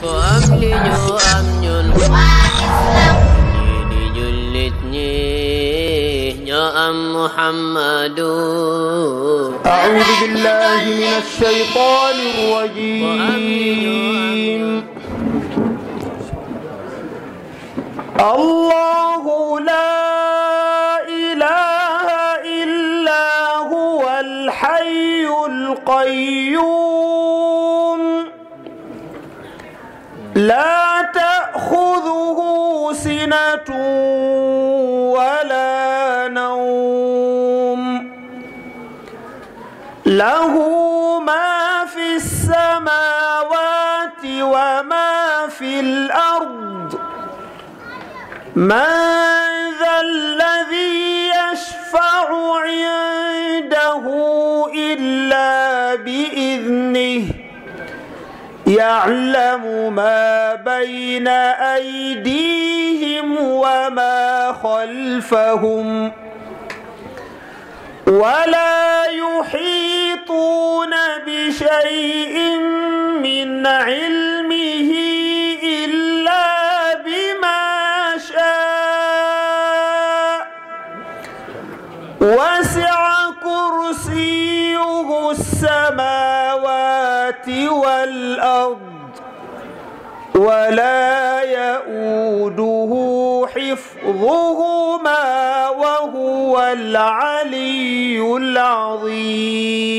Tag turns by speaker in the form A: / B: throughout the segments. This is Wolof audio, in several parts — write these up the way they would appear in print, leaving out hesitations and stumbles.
A: ko am li ñu am ñun ñi di jullit ñi ñoo am Muhammadu
B: أعوذ بالله من الشيطان الرجيم الله لا إله إلا هو الحي القيوم لا تأخذه سنة ولا نوم له ما في السماوات وما في الأرض من ذا الذي يشفع عنده إلا بإذنه يعلم ما بين أيديهم وما خلفهم ولا يحيطون بشيء من علمه إلا بما شاء وسع كرسيه السماوات والأرض ولا يؤوده حفظهما وهو العلي العظيم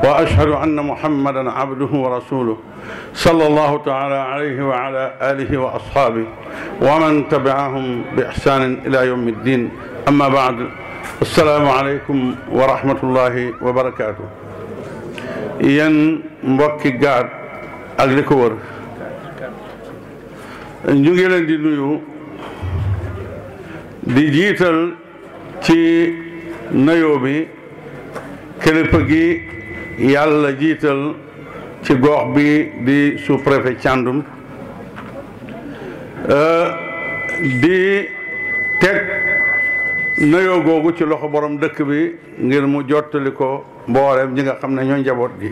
C: وأشهد أن محمدًا عبده ورسوله صلى الله تعالى عليه وعلى آله وأصحابه ومن تبعهم بإحسان إلى يوم الدين أما بعد السلام عليكم ورحمة الله وبركاته yéen mbokki Gaat ak li ko wër ñu ngi leen di nuyu di jiital ci nuyoo bi kilifa gi yàlla jiital ci gox bi di sous-préfet Thiandoum di teg nuyoo googu ci loxo borom dëkk bi ngir mu jottali ko mboolem ñi nga xam ne ñoo njaboot gi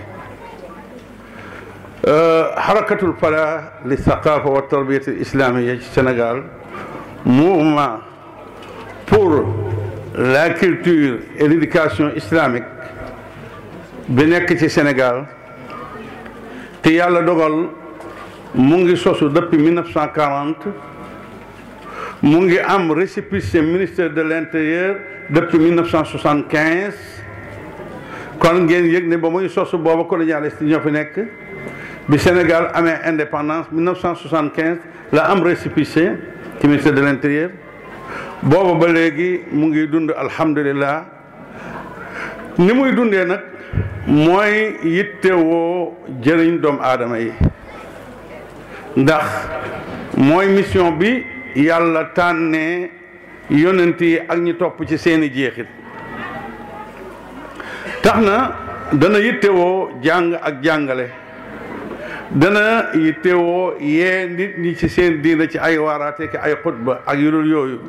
C: xarakatul Falah li saqaafa wa tarbiyat al islamiyya ci Sénégal mouvement pour la culture et l'éducation islamique bi nekk ci Sénégal te yàlla dogal mu ngi sosu depuis 1940 mu ngi am récépissé ministère de l'intérieur depuis 1975 kon ngeen yëg ne ba muy sosu booba colonialiste ñoo fi nekk bi Sénégal amee indépendance 1975 la am récépissé ci ministère de l'intérieur booba ba léegi mu ngi dund alhamdulillah ni muy dundee nag mooy yittewoo jëriñ doomu aadama yi ndax mooy mission bi yàlla tànnee yonent yi ak ñi topp ci seeni jeexit tax na dana yittewoo jàng ak jàngale dana yittewoo yee nit ñi ci seen diina ci ay waaraate ki ay xutba ak yu dul yooyu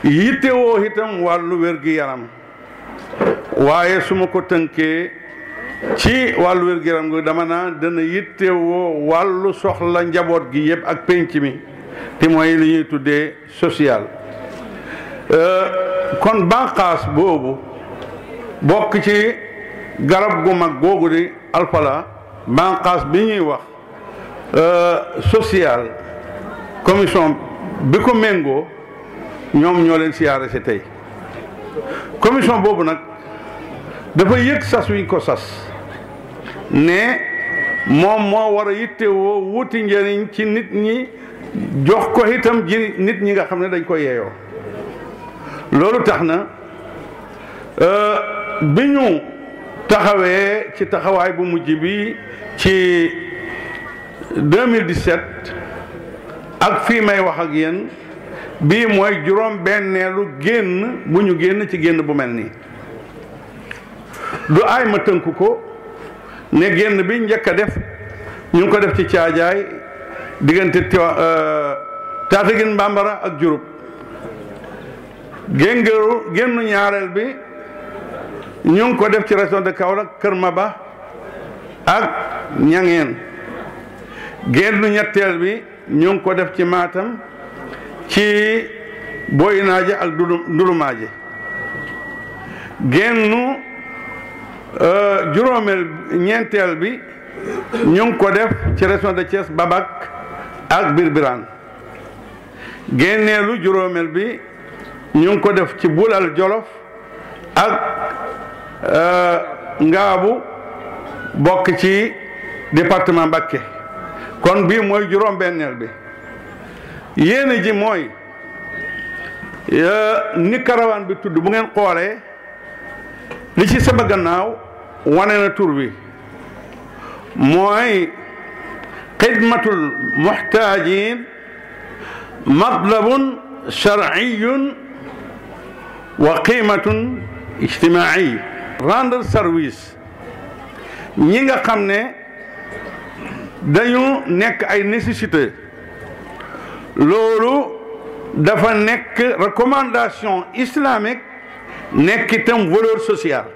C: yittewoo itam wàllu wér-gi-yaram waaye su ma ko tënkee ci wàllu wér-gu-yaram gi dama naa dana yittewoo wàllu soxla njaboot gi yëpp ak penc mi te mooy li ñuy tuddee social kon banqaas boobu bokk ci garab gu mag googu di Al-Falah banqaas bi ñuy wax social commission bi ko méngoo ñoom ñoo leen siyaare si tey commission boobu nag dafa yëg sas wiñ ko sas ne moom moo war a yittewoo wuti njëriñ ci nit ñi jox ko itam ji nit ñi nga xam ne dañ ko yeeyoo loolu tax na bi ñu taxawee ci taxawaay bu mujj bi ci 2017 ak fii may wax ak yéen bii mooy juróom benneelu génn bu ñu génn ci génn bu mel nii du aay ma tënk ko ne génn bi njëkk a def ñu ngi ko def ci caajaay diggante Tataguine Bambara ak Diouroup génnu ñaareel bi ñu ngi ko def ci région de Kaolack Kër Maba ak Ñangeen. génnu ñetteel bi ñu ngi ko def ci Matam ci Boyinaaje ak Ndulumaaje. génnu ñeenteel bi ñu ngi ko def ci région de Thiès Babak ak Birbiraan. génneelu juróomeel bi ñu ngi ko def ci Bulal Jolof ak Ngaabu bokk ci département Mbacké. kon bii mooy juróom-benneel bi. yéene ji mooy ni karawaan bi tudd bu ngeen xoolee li ci sama gannaaw wane na tur bi mooy xidmatul muxtaajin matlabun shar'iyun wa qiimatun ijtimaa'i. rendre service ñi nga xam ne dañu nekk ay nécessité loolu dafa nekk recommandation islamique nekk itam valeur sociale.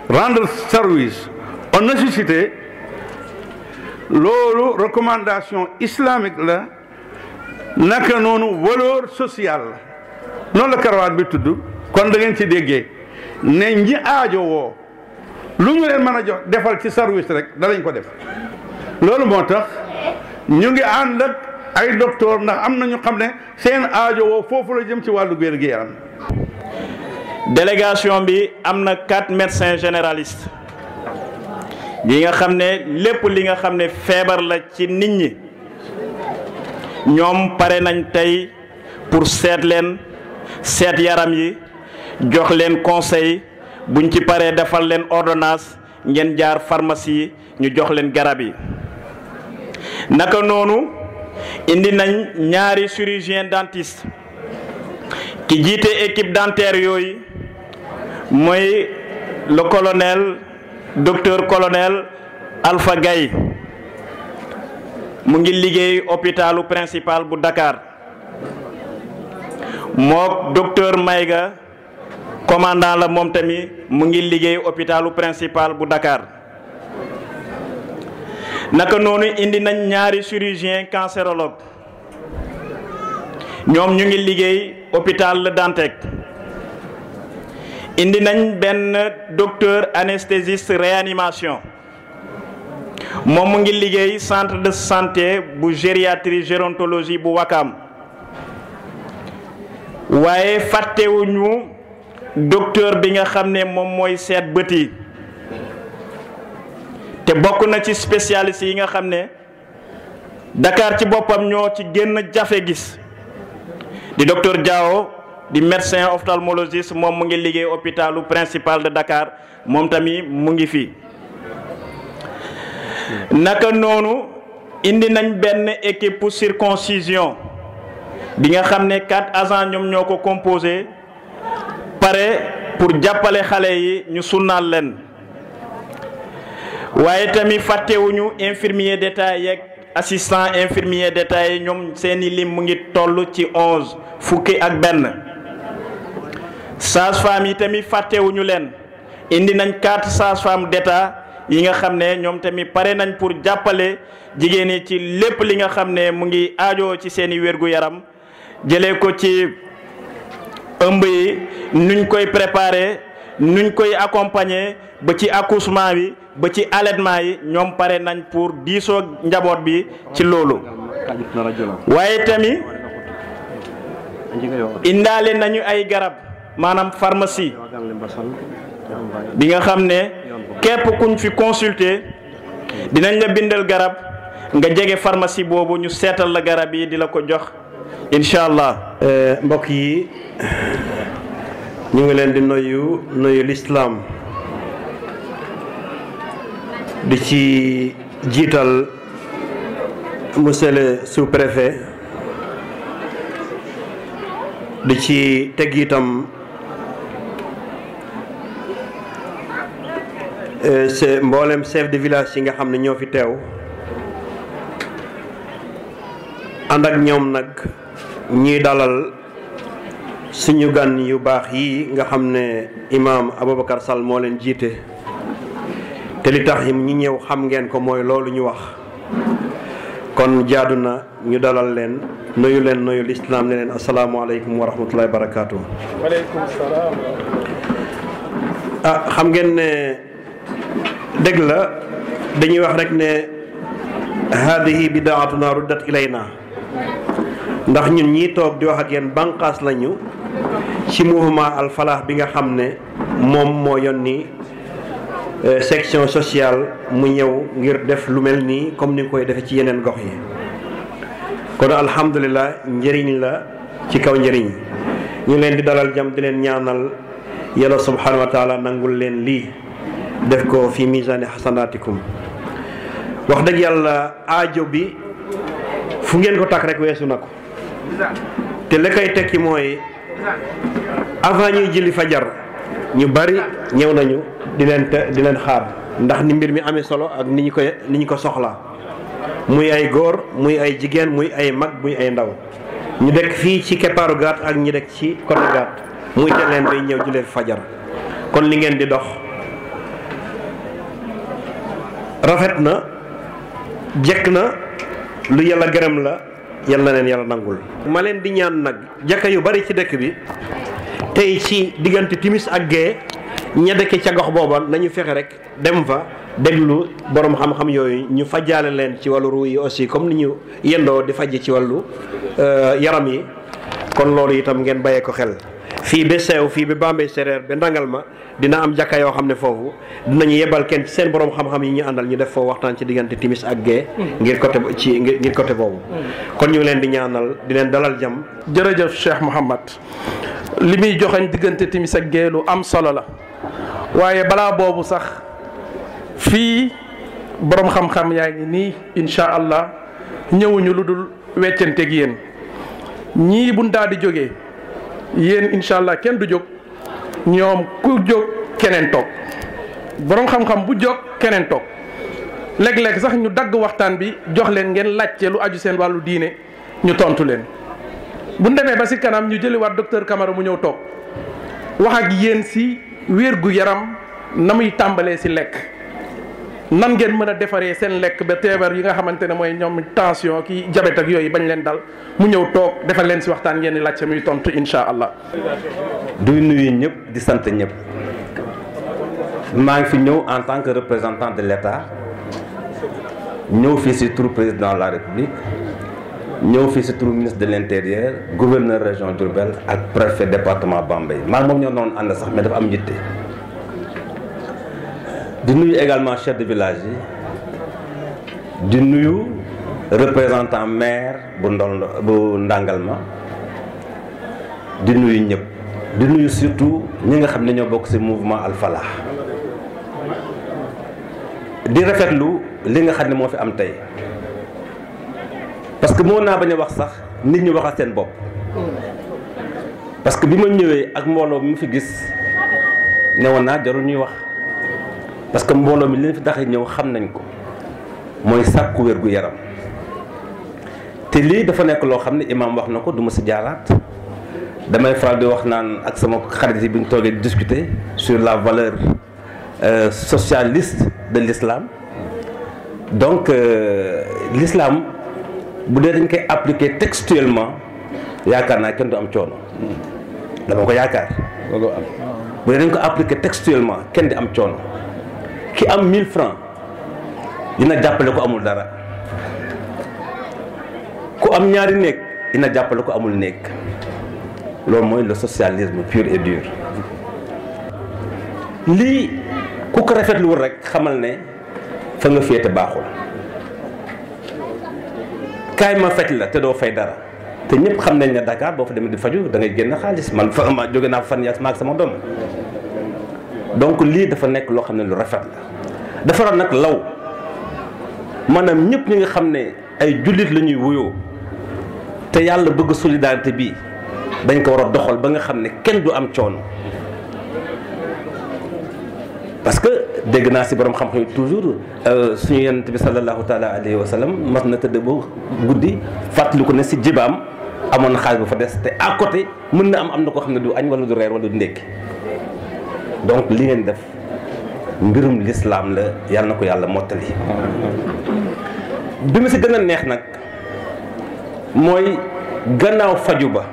C: rendre service aux nécessités loolu recommandation islamique la naka noonu valeur sociale la noonu la karawaat bi tudd. kon da ngeen ci déggee ne ñi aajo woo lu ñu leen mën a jox defal ci service rek danañ ko def. loolu moo tax ñu ngi ànd ak ay docteur ndax am na ñu xam ne seen aajo woo foofu la jëm ci wàllu wér-gu-yaram.
D: délégation bi am na 4 médecins généralistes yi nga xam ne lépp li nga xam ne feebar la ci nit ñi ñoom pare nañ tey pour seet leen seet yaram yi jox leen conseil buñ ci paree defal leen ordonnance ngeen jaar pharmacie ñu jox leen garab yi. naka noonu indi nañ ñaari chirurgien dentiste ki jiite équipe dentaire yooyu mooy le colonel docteur colonel Alpha Gaye mu ngi liggéey hôpitalu principal bu Dakar mook docteur Mayga commandant la moom tamit mu ngi liggéey hôpitalu principal bu Dakar. naka noonu indi nañ ñaari chirurgien cancérologue ñoom ñu ngi liggéey hôpital Le Dantec. indi nañ benn docteur anesthésiste réanimation moom mu ngi liggéey centre de santé bu gériatrie gérontologie bu Wakam. waaye fàttewuñu docteur bi nga xam ne moom mooy seet bët yi te bokk na ci spécialiste yi nga xam ne Dakar ci boppam ñoo ci génn jafe gis di docteur Diao di médecin ophtalmologiste moom mu ngi liggéey hôpitalu principal de Dakar moom tamit mu ngi fi. naka noonu indi nañ benn équipe pour circoncision bi nga xam ne 4 agents ñoom ñoo ko composé pare pour jàppale xale yi ñu sunnaal leen. waaye tamit fàttewuñu infirmier d'état yeeg assistant infirmier d'état yi ñoom seeni lim mu ngi toll ci 11 fukki ak benn. sage-femme yi tamit fàttewuñu leen indi nañ 4 sages-femmes d'état yi nga xam ne ñoom tamit pare nañ pour jàppale jigéen ñi ci lépp li nga xam ne mu ngi aajoo ci seeni wér-gu-yaram jëlee ko ci ëmb yi nuñ koy préparer nuñ koy accompagner ba ci accouchement bi ba ci allaitement yi ñoom pare nañ pour diisoo njaboot bi ci loolu. waaye tamit indaale nañu ay garab maanaam pharmacie bi nga xam ne képp kuñ fi consulter dinañ la bindal garab nga jege pharmacie boobu ñu seetal la garab yi di la ko jox incha allah.
E: mbokk yi ñu ngi leen di nuyu lislaam di ci jiital monsieur le sous-préfet di ci teg itam mboolem chef de village yi nga xam ne ñoo fi teew ànd ak ñoom nag ñiy dalal suñu gan yu baax yi nga xam ne imaam Aboubacar Sall moo leen jiite te li tax ñi ñëw xam ngeen ko mooy loolu ñu wax kon jaadu na ñu dalal leen nuyu lislaam ne leen asalaamaaleykum wa rahmatullahi wa barakaatu.
B: waaleykum salaam.
E: xam ngeen ne dëgg la dañuy wax rek ne haadihi bidaatuna ruddat ilayna ndax ñun ñii toog di wax ak yéen banqaas lañu ci mouvement Al Falah bi nga xam ne moom moo yónni section sociale mu ñëw ngir def lu mel nii comme ni nga koy defee ci yeneen gox yi kon alhamdulilah njëriñ la ci kaw njëriñ ñu leen di dalal jàmm di leen ñaanal yàlla subhanahu wa taala nangul leen lii def ko fi misaani xasanaatikum wax dëgg yàlla aajo bi fu ngeen ko takk rek weesu na ko te la koy tekki mooy avant ñuy julli fajar ñu bari ñëw nañu di leen xaar ndax ni mbir mi amee solo ak ni ñu ko soxlaa muy ay góor muy ay jigéen muy ay mag muy ay ndaw ñu dekk fii ci keppaaru gaat ak ñi dekk ci côté gaat muy te leen bay ñëw jullee fajar kon li ngeen di dox rafet na jekk na lu yàlla gërëm la yal na leen yàlla nangul. ma leen di ñaan nag jàkka yu bari ci dëkk bi tey ci diggante timis ak gee ña dëkk ca gox booba nañu fexe rek dem fa déglu borom xam-xam yooyu ñu fajjaale leen ci wàllu ruu yi aussi comme ni ñu yendoo di fajj ci wàllu yaram yi kon loolu itam ngeen bàyyee ko xel. fii ba Seew fii ba Bambey Séréer ba ndangal ma dina am jàkka yoo xam ne foofu dinañu yebal kenn ci seen borom xam-xam yi ñu àndal ñu def foofu waxtaan ci diggante timis ak gee ngir côté boobu kon ñu ngi leen di ñaanal di leen dalal jàmm.
B: jërëjëf Cheikh Mouhamad li muy joxañ diggante timis ak gee lu am solo la waaye balaa boobu sax fii borom xam-xam yaa ngi nii incha allah ñëwuñu lu dul weccanteeg yéen ñii buñ daal di jógee yéen incha allah kenn du jóg ñoom ku jóg keneen toog borom xam-xam bu jóg keneen toog léeg-léeg sax ñu dagg waxtaan bi jox leen ngeen laajte lu aju seen wàllu diine ñu tontu leen. bu ñu demee ba si kanam ñu jëliwaat docteur Camara mu ñëw toog wax ak yéen si wér gu yaram na muy tàmbalee si lekk nan ngeen mën a defaree seen lekk ba feebar yi nga xamante ne mooy ñoom tension ki diabète ak yooyu bañ leen dal mu ñëw toog defal leen si waxtaan ngeen di laajte muy tontu incha allah.
F: du nuyu ñëpp di sant ñëpp maa ngi fi ñëw en tant que représentant de l'État ñëw fii si turu président de la République ñëw fii si turu ministre de l'Intérieur gouverneur région Diourbel ak préfet département Bambey maa moom ñoo noonu ànd sax mais dafa am njitte. di nuyu également chef de village yi di nuyu représentant maire bu Ndangalma di nuyu ñëpp di nuyu surtout ñi nga xam ne ñoo bokk ci mouvement Al Falah di rafetlu li nga xam ne moo fi am tey parce que moo naa bañ a wax sax nit ñi waxal seen bopp parce que bi ma ñëwee ak mbooloo mi fi gis newoon naa jarul ñuy wax parce que mbooloo mi leen fi tax ñëw xam nañ ko mooy sàkku wér gu yaram te lii dafa nekk loo xam ne imaam wax na ko du ma si jaaraat damay faral di wax naan ak sama xarit yi bi ñu toogee discuter sur la valeur socialiste de l'islam donc l'islam bu dee dañ koy appliquer textuellement yaakaar naa kenn du am coono dama ko yaakaar bu dee dañ ko appliquer textuellement kenn di am coono ki am 1000 francs dina jàppale ko amul dara ku am ñaari néeg dina jàppale ko amul néeg loolu mooy le socialisme pur et dur lii ku ko rafetluwul rek xamal ne fa nga féete baaxul kaay ma faj la te doo fay dara te ñëpp xam nañ ne Dakar boo fa demee di faju da ngay génn xaalis man fa ma jóge naa fa fan yàgg ma ak sama doom donc lii dafa nekk loo xam ne lu rafet la dafa war nag law maanaam ñëpp ñi nga xam ne ay jullit la ñuy wuyoo te yàlla bëgg solidarité bi dañ ko war a doxal ba nga xam ne kenn du am coono parce que dégg naa si borom xam-xam yi toujours suñu yonent bi sallallahu taala alayhi wa sallam mas na tëdd ba guddi fàttali ko ne si jibaam amoon na xaalis bu fa des te à côté mën na am na koo xam ne du añ wala du reer wala du ndékki donc li ngeen def mbirum lislaam la yàlla na ko yàlla mottali. bi ma si gën a neex nag mooy gannaaw faju ba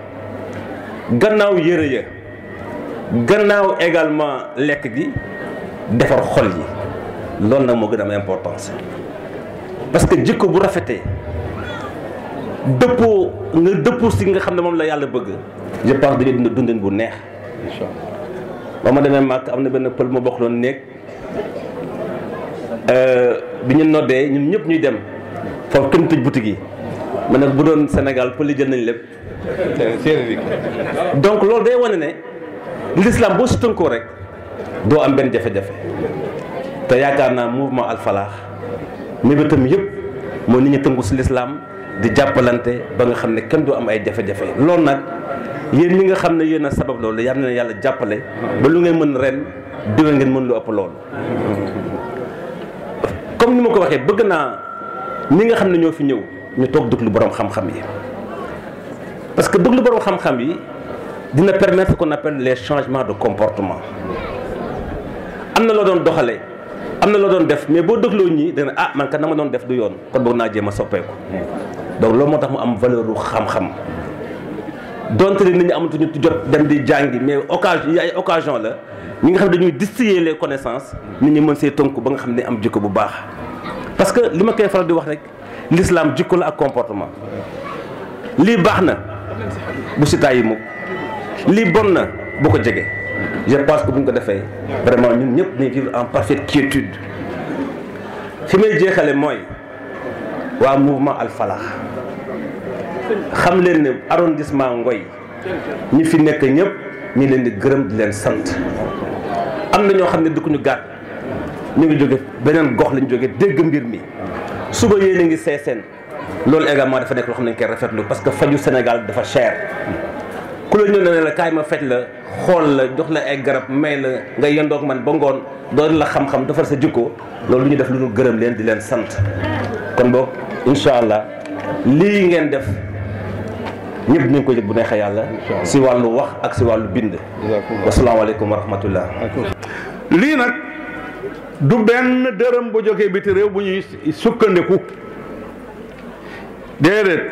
F: gannaaw yëre ya gannaaw également lekk gi defar xol yi loolu nag moo gën a am importance parce que jikko bu rafetee dëppoo si nga xam ne moom la yàlla bëgg je pense dañuy dund dundin bu neex. ba ma demee màkk am na benn pël ma bokk doon néeg bi ñu noddee ñun ñëpp ñuy dem foofu kenn tëj boutique yi ma ne bu doon Sénégal pël yi jël nañ lépp. donc loolu day wane ne l'islam boo si tënkoo rek doo am benn jafe-jafe te yaakaar naa mouvement Al Falah mébétam yëpp moo nit ñi tënku si l'islam di jàppalante ba nga xam ne kenn du am ay jafe-jafe loolu nag yéen ñi nga xam ne yéen a sabab loolu yal na yàlla jàppale ba lu ngeen mën ren déwén ngeen mën lu ëpp loolu. comme ni ma ko waxee bëgg naa ñi nga xam ne ñoo fi ñëw ñu toog déglu borom xam-xam yi parce que déglu borom xam-xam yi dina permettre ce qu'on appelle les changements de comportement. am na loo doon doxalee am na loo doon def mais boo dégloo ñii dana man kat na ma doon def du yoon kon boog naa jéem a soppeeku donc loolu moo tax mu am valeur u xam-xam donte ne nit ñi amatuñu jot dem di jàngi mais occasion yi ay occasion la ñi nga xam ne dañuy distiller les connaissances nit ñi mën see tënku ba nga xam ne am jikko bu baax parce que li ma koy faral di wax rek l'islam jikko la ak comportement lii baax na bu si tàyyi mukk lii bon na bu ko jege. je pense que bu ñu ko defee vraiment ñun ñëpp nañ vivre en parfaite quiétude fi may jeexale mooy waa mouvement Al Falah xam leen ne arrondissement Ngoy ñi fi nekk ñëpp ñi leen di gërëm di leen sant am na ñoo xam ne dëkkuñu gàtt ñu ngi jóge beneen gox lañu jóge dégg mbir mi suba yéen a ngi seeseen loolu également dafa nekk loo xam ne koy rafetlu parce que faju Sénégal dafa cher ku la ñëw ne la kaay ma faj la xool la jox la ay garab may la nga yendoog man ba ngoon doon la xam-xam defar sa jikko loolu lu ñu def lu ñu gërëm leen di leen sant kon boog incha allah lii ngeen def ñëpp ñu ngi koy yëg bu neexee yàlla si wàllu wax ak si wàllu bind. wasalaamaaleykum wa rahmatullah.
C: lii nag du benn dërëm bu jógee biti réew bu ñuy sukkandiku déedéet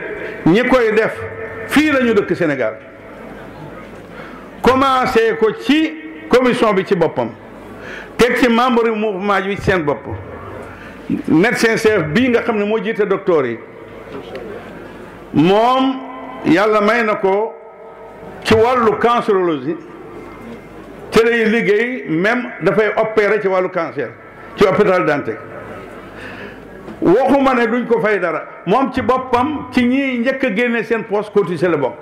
C: ñi koy def fii la ñu dëkk Sénégal. commencé ko ci commission bi ci boppam teg ci membre yu mouvement bi seen bopp médecin chef bii nga xam ne moo jiite docteur yi moom yàlla may na ko ci wàllu cancérologie te lay liggéey même dafay opérer ci wàllu cancer ci hôpital Dantec waxuma ne duñ ko fay dara moom ci boppam ci ñi njëkk a génne seen poste cotisé la bokk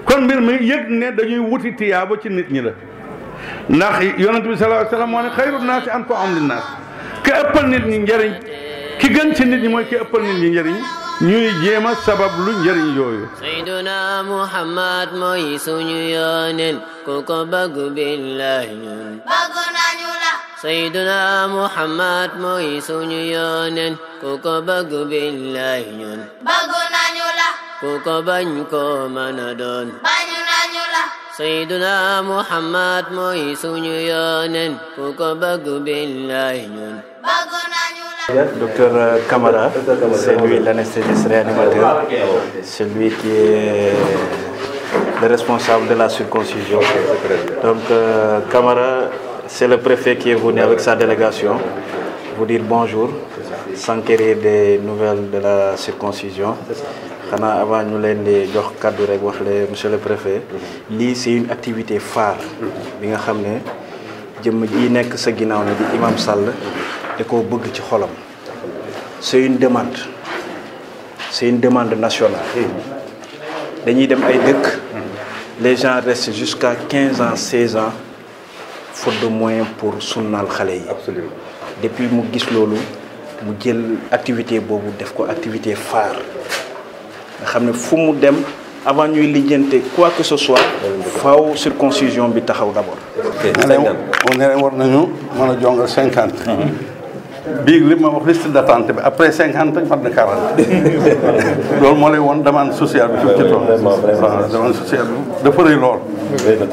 C: kon mbir mi yëg ne dañuy wuti tiyaaba ci nit ñi la ndax yonent bi sallallahu alayhi wa sallam moo ne xayru naasi anfa'uhum linnaas ki ëppal nit ñi njëriñ ki gën ci nit ñi mooy ki ëppal nit ñi njëriñ ñuy jéem a sabab lu njëriñ yooyu.
A: Sayyiduna Muhammad mooy suñu yonent ku ko bëgg billahi ñun bëgg nañu la. Sayyiduna Muhammad mooy suñu yonent ku ko bëgg billahi ñun bëgg nañu la. ku ko bañ ko mën a doon bañu nañu la. Sayyiduna Muhammad mooy suñu yonent ku ko bëgg billahi ñun bëgg nañu la.
D: Docteur Camara, c'est lui l'anesthésiste réanimateur, c'est lui qui est le responsable de la circoncision. Donc Camara, c'est le préfet qui est venu avec sa délégation vous dire bonjour, s'enquérir des nouvelles de la circoncision. Xanaa avant ñu leen di jox kàddu rek wax le monsieur le préfet lii c'est une activité phare bi nga xam ne jëmm ji nekk sa ginnaaw ne di Imam Sall da koo bëgg ci xolam. C'est une demande nationale. dañuy dem ay dëkk les gens restent jusqu'à 15 ans 16 ans faute de moyens pour sunnaal xale yi.
C: Absolument.
D: Depuis mu gis loolu mu jël activité boobu def ko activité phare nga xam ne fu mu dem avant ñuy lijjante quoi que ce soit faaw circoncision bi taxaw d'abord.
C: on est war nañu mën a jongal 50. bii li ma wax liste d'attente bi après 50 mat na 40 loolu moo lay woon demande sociale bi fi mu ci toll. waaw demande sociale bi dafa rëy lool.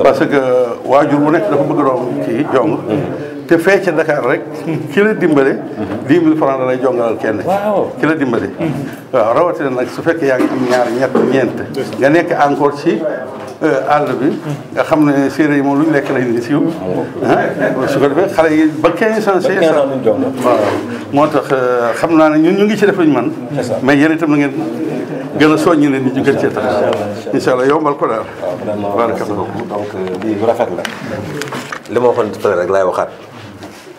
C: parce que waajur bu nekk dafa bëgg doom kii jong te fee ca Dakar rek ki la dimbale 10 000 francs da lay jongalal kenn ki la dimbale waaw rawatina nag su fekkee yaa ngi am ñaar ñett ñeent nga nekk encore ci àll bi nga xam ne séeréer yi moom lu ñu lekk lañ ni siiw su ko defee xale yi ba 1500 waaw moo tax xam naa ne ñun ñu ngi ci def lu ñu man mais yéen itam na ngeen gën a soññi leen ni ñu gën cee tax incha allah yombal ko daal barakallah
F: donc lii bu rafet la li ma waxoon peut rek laay waxaat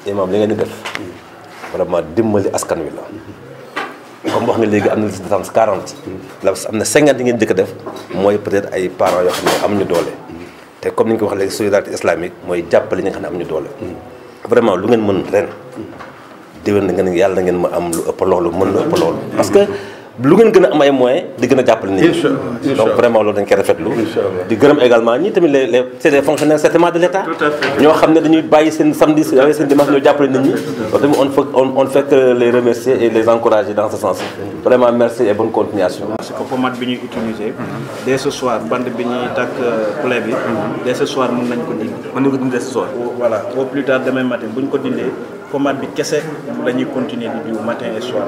F: imam li ngeen di def vraiment dimbali askan wi la comme wax nga léegi am na liste d'attente 40 la am na 50 yi ngeen jëkk a def mooy peut-être ay parents yoo xam ne amuñu doole te comme ni ñu ko wax léegi solidarité islamique mooy jàppale ñi nga xam ne amuñu doole vraiment lu ngeen mën ren déwén na ngeen yàlla na ngeen ma am lu ëpp loolu mën lu ëpp loolu parce que lu ngeen gën a am ay moyens di gën a jàppale nit ñi donc vraiment loolu dañ koy rafetlu di gërëm également ñi tamit les c'est des fonctionnaires certainement de l'État ñoo xam ne dañuy bàyyi seen samedi seen dimanche ñoo jàppale nit ñi donc tamit on fait que les remercier et les encourager dans ce sens vraiment merci et bonne continuation.
D: parce que pommade bi ñuy utiliser dès ce soir bande bi ñuy takk poulet bi dès ce soir mën nañ ko dindi dès ce soir voilà au plus tard demain matin bu ñu ko dindee pommade bi kese la ñuy continuer di diw matin et soir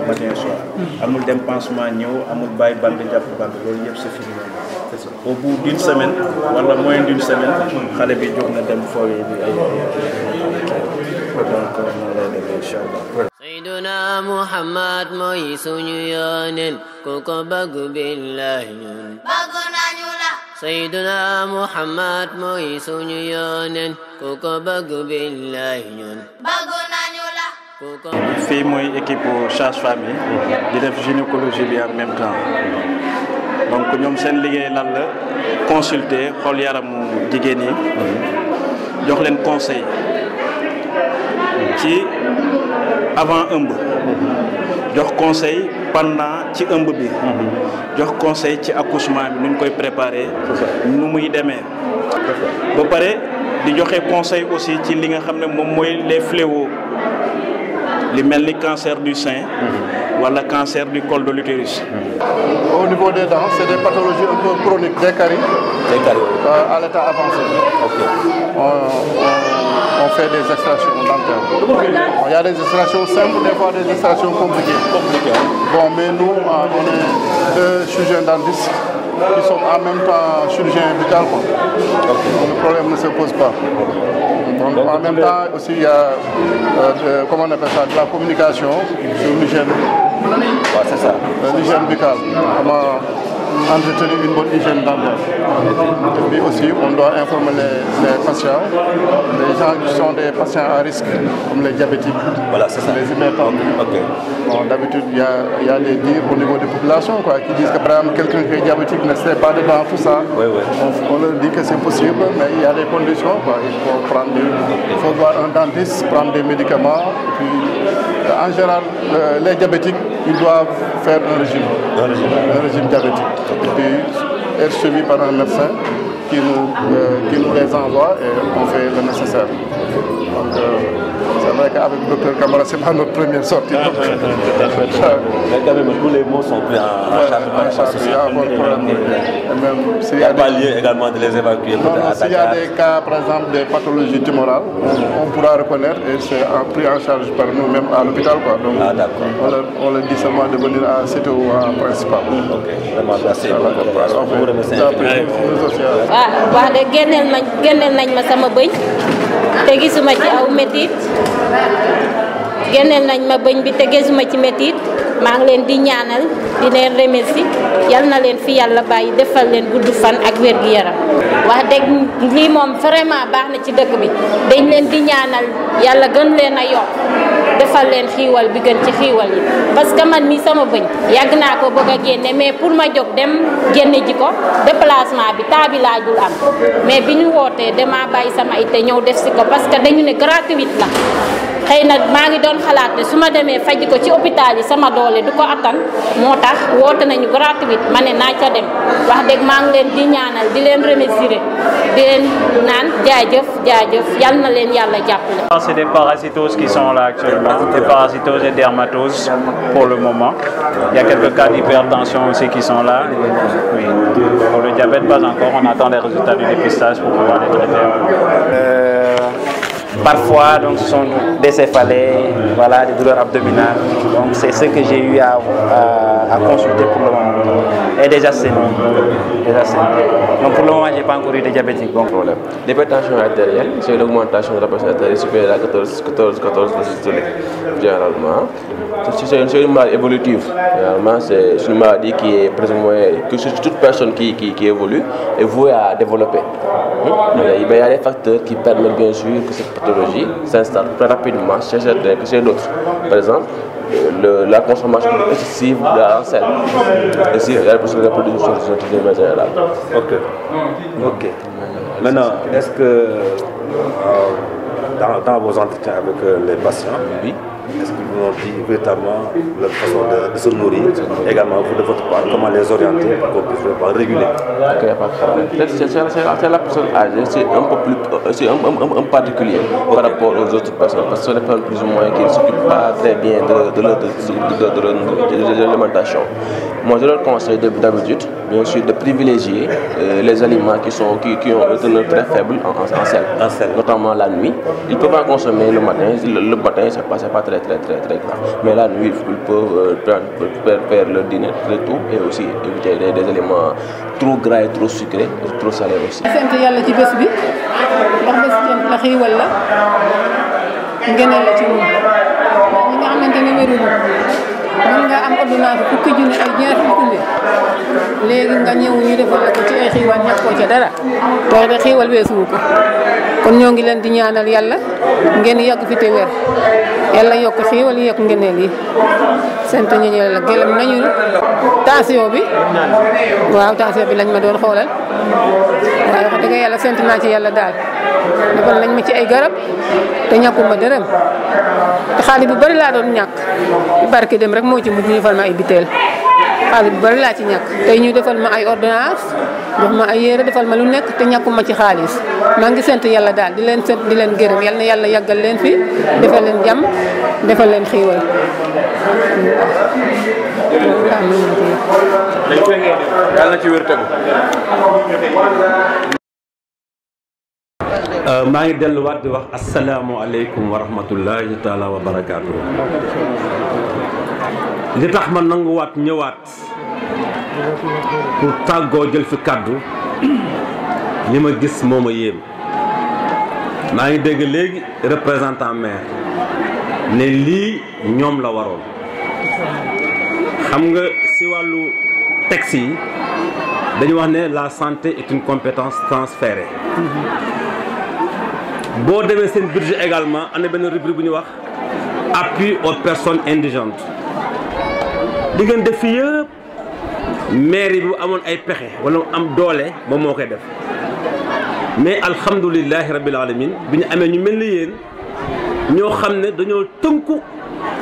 D: amul dem pansement ñëw amul bàyyi bande jàpp bande loolu yëpp c'est fini au bout d'une semaine wala moins d'une semaine xale bi jóg na dem fooy bi ay donc noonu lay demee incha allah.
A: Sayyiduna Muhammad mooy suñu yonent ku ko bëgg billahi ñun bëgg nañu la. Sayyiduna Muhammad mooy suñu yonent ku ko bëgg billahi ñun bëgg nañu la.
D: fii mooy équipe sage-femme yi di def gynécologie bi en même temps donc ñoom seen liggéey lan la consulter xool yaramu jigéen yi jox leen conseil ci avant ëmb jox conseil pendant ci ëmb bi jox conseil ci accouchement bi nu ñu koy préparer nu muy demee ba pare di joxe conseil aussi ci li nga xam ne moom mooy les fléaux li mel ni cancer du sein wala cancer du col de l'utérus.
G: Au niveau des dents, c'est des pathologies un peu chroniques, des caries. À l'état avancé.
F: Okay.
G: On fait des extractions dentaires. Il y a des extractions simples, des fois des extractions compliquées. Bon, mais nous, on est deux chirurgiens dentistes qui sont en même temps chirurgiens buccales. Le problème ne se pose pas. Donc, en même temps, aussi, il y a comment on appelle ça, de la communication sur l'hygiène.
F: Ouais, c'est ça.
G: L'hygiène buccale. Comment entretenir une bonne hygiène dentaire. Et puis aussi, on doit informer les patients, les gens qui sont des patients à risque, comme les diabétiques,
F: voilà, c'est ça.
G: les hypertendus.
F: Okay.
G: Bon, d'habitude, il y a des dires au niveau des populations qui disent que par exemple, quelqu'un qui est diabétique ne sait pas dedans, tout ça.
F: Oui, oui.
G: On leur dit que c'est possible, mais il y a des conditions. Il faut voir un dentiste, prendre des médicaments. Et puis, en général, les diabétiques, ils doivent faire un régime diabétique. Et puis être suivi par un médecin qui nous les envoie et on fait le nécessaire. Donc c'est vrai qu'avec le docteur Camara, c'est pas notre première sortie.
F: Mais quand même, tous les mots sont pris en charge.
G: Il y a un problème.
F: Il n'y a pas lieu également de les évacuer.
G: S'il y a des cas, par exemple, des pathologies tumorales, on pourra reconnaître et c'est pris en charge par nous-mêmes à l'hôpital. Donc, on leur dit seulement de venir à CTO principal.
F: Ok, vraiment merci. Je vous remercie.
H: wax de génneel nañ ma sama bëñ te gisuma ci aw métit génneel nañ ma bëñ bi te gisuma ci métit maa ngi leen di ñaanal di leen remercier yal na leen fi yàlla bàyyi defal leen gudd fan ak wér gu yaram wax dëgg lii moom vraiment baax na ci dëkk bi dañ leen di ñaanal yàlla gën leen a yokk defal leen xiiwal bi gën ci xiiwal yi parce que man mi sama bëñ yàgg naa ko bëgg a génne mais pour ma jóg dem génne ji ko déplacement bi temps bi laa dul am mais bi ñu wootee damaa bàyyi sama ite ñëw def si ko parce que dañu ne gratuite la xëy na maa ngi doon xalaat ne su ma demee faj ko ci hôpital yi sama doole du ko attan moo tax woote nañu gratuite ma ne naa ca dem wax dëgg maa ngi leen di ñaanal di leen remercier di leen naan jaajëf yal na leen yàlla jàppale.
I: C'est des parasitoses qui sont là actuellement, des parasitoses et dermatoses pour le moment. Il y a quelques cas d'hypertension aussi qui sont là. Oui. Pour le diabète, pas encore. On attend les résultats du dépistage pour pouvoir les traiter. Parfois, donc, ce sont des céphalées, voilà, des douleurs abdominales. Donc, c'est ce que j'ai eu à consulter pour le moment. Et des asthénies. Donc, pour le moment, je n'ai pas encore eu de diabétique. Bon problème.
J: L'hypertension artérielle, c'est l'augmentation de la pression artérielle supérieure à 14 systolique, généralement. C'est une maladie évolutive. Généralement, c'est une maladie qui est que toute personne qui évolue est vouée à développer. Il y a des facteurs qui permettent bien sûr que cette pathologie s'installe plus rapidement chez certains que chez d'autres. Par exemple, la consommation excessive de la selle. Ici, il y a la possibilité de reproduction de général.
F: Ok. Maintenant, est-ce que dans vos entretiens avec les patients, oui, est-ce qu'ils vous ont dit véritablement leur façon de se nourrir, également vous de votre part, comment les orienter pour qu'on puisse réguler?
J: C'est la personne âgée, c'est un peu plus, un particulier par rapport aux autres personnes, parce que ce sont des personnes plus ou moins qui ne s'occupent pas très bien de l'alimentation. Moi, je leur conseille d'habitude, bien sûr, de privilégier les aliments qui ont une teneur très faible en sel, notamment la nuit. Ils peuvent en consommer le matin. Le matin, c'est pas très grave. Mais la nuit, ils peuvent faire le dîner très tôt et aussi éviter des aliments trop gras et trop sucrés, trop salés aussi.
K: sant yàlla ci bés bi ndax bés la xiiwal la ngëneel la ci ñun ñi nga xamante ne wéruñu mën nga am ordonnance fukki junni ay ñaar fukki léegi nga ñëw ñu defal la ko ci ay xiiwal ñàkkoo ca dara toog de xiiwal weesuwu ko kon ñoo ngi leen di ñaanal yàlla ngeen yàgg fi te wér yàlla yokk xiiwal yi yokk ngëneel yi sant ñu la gëlëm nañu tension bi waaw tension bi lañ ma doon xoolal waaye wax dëgg yàlla sant naa ci yàlla daal defal nañ ma ci ay garab te ñàkkuma dërëm te xaalis bu bari laa doon ñàkk ci barke dem rek moo ci mujj ñu defal ma ay biteel xaalis bu bari laa ci ñàkk tey ñu defal ma ay ordonnance jox ma ay yére defal ma lu nekk te ñàkkuma ci xaalis maa ngi sant yàlla daal di leen sant di leen gërëm yal na yàlla yàggal leen fi defal leen jàmm defal leen xiiwal
F: yàlla na ci wér tegu. maa ngi delluwaat di wax asalaamualeykum wa rahmatullahi taala wa barakaatu. li tax ma nanguwaat ñëwaat pour tàggoo jël fi kàddu li ma gis moo ma yéem maa ngi dégg léegi représentant maire ne lii ñoom la waroon xam nga si wàllu texte yi dañu wax ne la santé est une compétence transférée boo demee seen budget également am na benn rubrique bu ñuy wax appui aux personnes indigentes li ngeen def fii yëpp maire yi bu amoon ay pexe wala am doole ba moo koy def mais alhamdulilahi rabbil alamin bi ñu amee ñu mel ni yéen ñoo xam ne dañoo tënku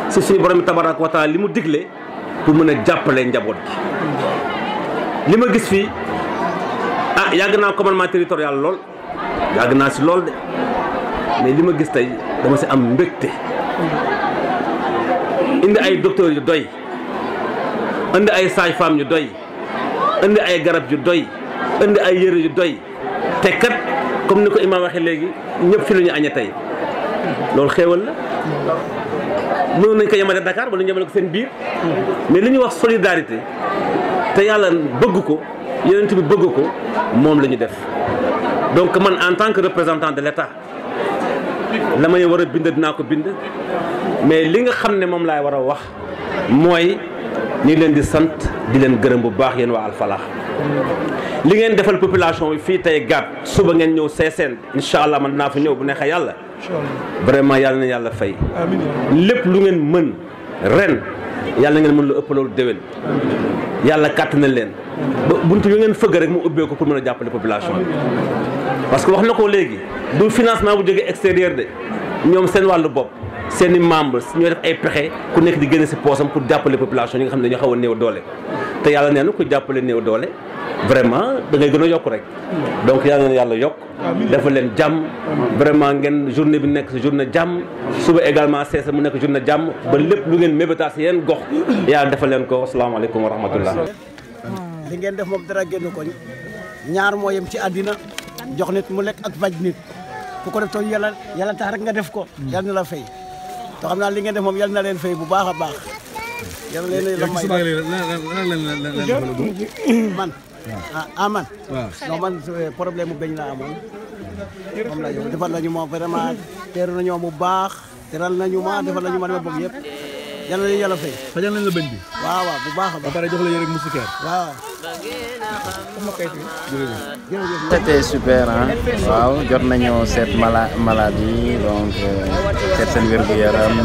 F: si suñu borom tabaraka wa taala li mu digle pour mën a jàppale njaboot gi li ma gis fii ah yàgg naa commandement territorial lool yàgg naa si lool de mais li ma gis tey dama si am mbégte indi ay docteurs yu doy indi ay sages-femmes yu doy indi ay garab yu doy indi ay yére yu doy te kat comme ni ko imaam waxee léegi ñëpp fi la ñu añee tey loolu xéewal la mënoon nañ ko yemale Dakar wala ñu yemale ko seen biir mais li ñuy wax solidarité te yàlla bëgg ko yonent bi bëgg ko moom la ñu def donc man en tant que représentant de l'État la may war a bind dinaa ko bind mais li nga xam ne moom laay war a wax mooy ñu ngi leen di sant di leen gërëm bu baax yéen waa Alfalaah li ngeen defal population bi fii tey gaat suba ngeen ñëw Sessène incha allah man dinaa fa ñëw bu neexee yàlla vraiment yàlla na yàlla fay lépp lu ngeen mën ren yàlla ngeen mën lu ëpp loolu déwén yàlla kàtt na leen ba buntu yu ngeen fëgg rek mu ubbee ko pour mën a jàppale population bi parce que wax na ko léegi du financement bu jógee extérieur de ñoom seen wàllu bopp seen i membres ñoo def ay pexe ku nekk di génne si poosam pour jàppale population yi nga xam ne dañoo xaw a néew doole te yàlla nee na ku jàppale néew doole vraiment da ngay gën a yokk rek donc yàlla na yàlla yokk dafa leen jàmm vraiment ngeen journée bi nekk si journée jàmm suba également seesa mu nekk journée jàmm ba lépp lu ngeen mébétaat si yeen gox yàlla dafa leen ko asalaamaaleykum wa rahmatullah.
L: li ngeen def moom dara génn ko ñaar moo yem ci àddina jox nit mu lekk ak faj nit ku ko def toog yàlla tax rek nga def ko yàlla na la fay te xam naa li ngeen def moom yàlla na leen fay bu baax a baax yàlla leen la may man man non man problème mu beñ laa amoon moom la yow defal nañu ma vraiment teeru nañu ma bu baax teral nañu ma defal nañu ma li ma bëgg yëpp yàlla leen yàlla fay
M: fajal nañ la bëñ bi
L: waaw bu baax a baax
M: ba pare jox la yére moustiquaire
L: waaw
N: c'était super hein waaw jot nañoo seet maladie donc seet seen wér-gu-yaram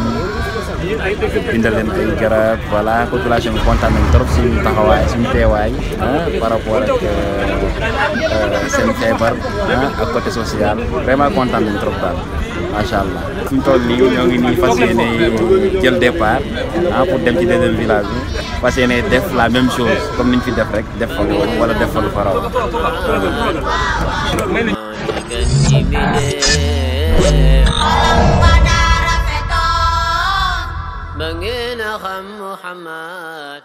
N: bindal leen ay garab voilà population bi kontaan nañ trop suñu taxawaay suñu teewaay par rapport ak seen feebar ak côté social vraiment kontaan nañ trop daal macha allah. fi mu toll nii ñoo ngi nii fas yéene jël départ pour dem ci deuxième village bi fas yéene def la même chose comme niñ fi def rek def fa wala def fa lu fa raw.
A: ba ngeen a xam Muhammad